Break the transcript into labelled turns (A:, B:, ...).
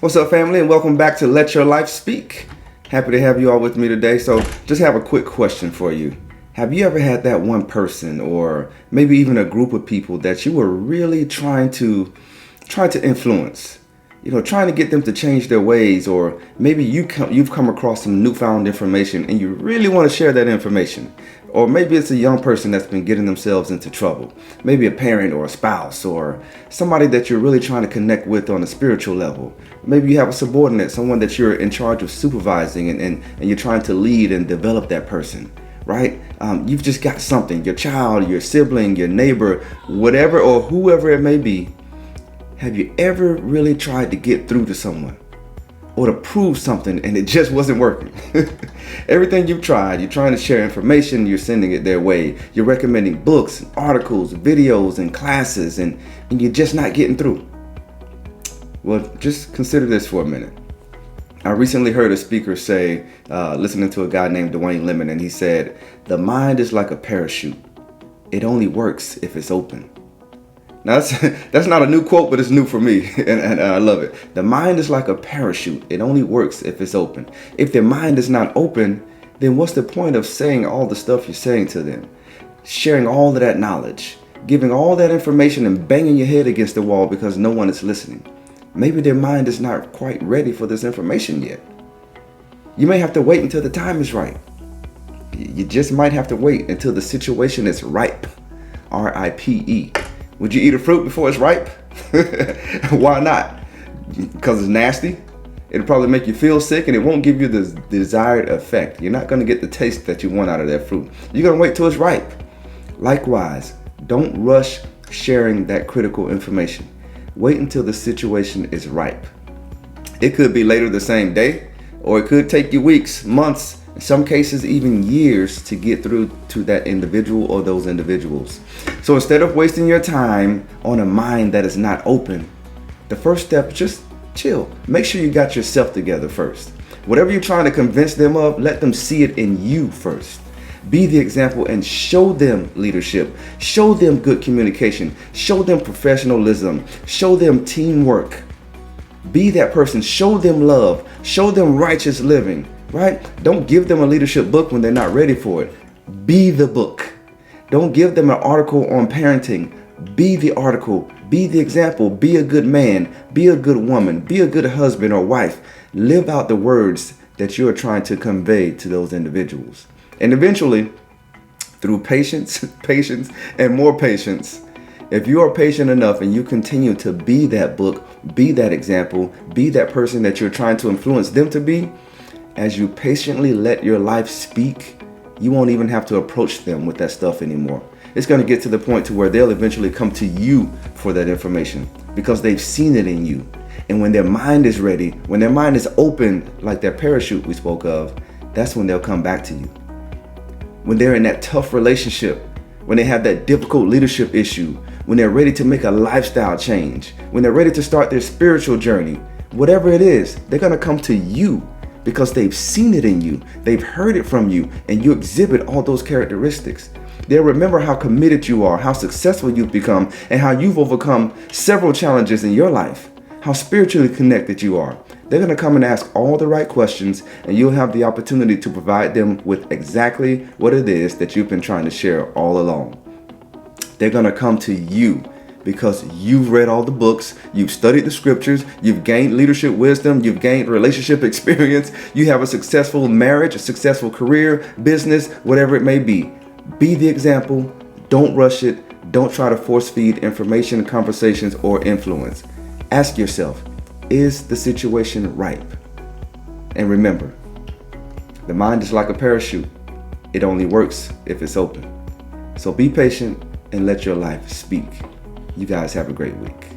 A: What's up, family, and welcome back to Let Your Life Speak. Happy to have you all with me today. So, just have a quick question for you. Have you ever had that one person, or maybe even a group of people that you were really trying to influence? Trying to get them to change their ways, or maybe you've come across some newfound information and you really want to share that information. Or maybe it's a young person that's been getting themselves into trouble. Maybe a parent or a spouse or somebody that you're really trying to connect with on a spiritual level. Maybe you have a subordinate, someone that you're in charge of supervising and you're trying to lead and develop that person, right? You've just got something, your child, your sibling, your neighbor, whatever or whoever it may be. Have you ever really tried to get through to someone or to prove something and it just wasn't working? Everything you've tried, you're trying to share information, you're sending it their way. You're recommending books, articles, videos, and classes, and you're just not getting through. Well, just consider this for a minute. I recently heard a speaker say, listening to a guy named Dwayne Lemon, and he said, "The mind is like a parachute. It only works if it's open." Now that's not a new quote, but it's new for me, and I love it. The mind is like a parachute. It only works if it's open. If the mind is not open, then what's the point of saying all the stuff you're saying to them? Sharing all of that knowledge, giving all that information and banging your head against the wall because no one is listening. Maybe their mind is not quite ready for this information yet. You may have to wait until the time is right. You just might have to wait until the situation is ripe. R-I-P-E. Would you eat a fruit before it's ripe? Why not? Because it's nasty? It'll probably make you feel sick and it won't give you the desired effect. You're not going to get the taste that you want out of that fruit. You're going to wait till it's ripe. Likewise, don't rush sharing that critical information. Wait until the situation is ripe. It could be later the same day, or it could take you weeks, months, in some cases even years to get through to that individual or those individuals. So instead of wasting your time on a mind that is not open, the first step is just chill. Make sure you got yourself together first. Whatever you're trying to convince them of, let them see it in you first. Be the example and show them leadership. Show them good communication. Show them professionalism. Show them teamwork. Be that person. Show them love. Show them righteous living. Right? Don't give them a leadership book when they're not ready for it. Be the book. Don't give them an article on parenting. Be the article. Be the example. Be a good man. Be a good woman. Be a good husband or wife. Live out the words that you're trying to convey to those individuals. And eventually, through patience, and more patience, if you are patient enough and you continue to be that book, be that example, be that person that you're trying to influence them to be, as you patiently let your life speak, you won't even have to approach them with that stuff anymore. It's going to get to the point to where they'll eventually come to you for that information because they've seen it in you. And when their mind is ready, when their mind is open, like that parachute we spoke of, that's when they'll come back to you. When they're in that tough relationship, when they have that difficult leadership issue, when they're ready to make a lifestyle change, when they're ready to start their spiritual journey, whatever it is, they're going to come to you because they've seen it in you, they've heard it from you, and you exhibit all those characteristics. They'll remember how committed you are, how successful you've become, and how you've overcome several challenges in your life, how spiritually connected you are. They're going to come and ask all the right questions, and you'll have the opportunity to provide them with exactly what it is that you've been trying to share all along. They're going to come to you because you've read all the books, you've studied the scriptures, you've gained leadership wisdom, you've gained relationship experience, you have a successful marriage, a successful career, business, whatever it may be. Be the example. Don't rush it. Don't try to force feed information, conversations, or influence. Ask yourself, is the situation ripe? And remember, the mind is like a parachute. It only works if it's open. So be patient and let your life speak. You guys have a great week.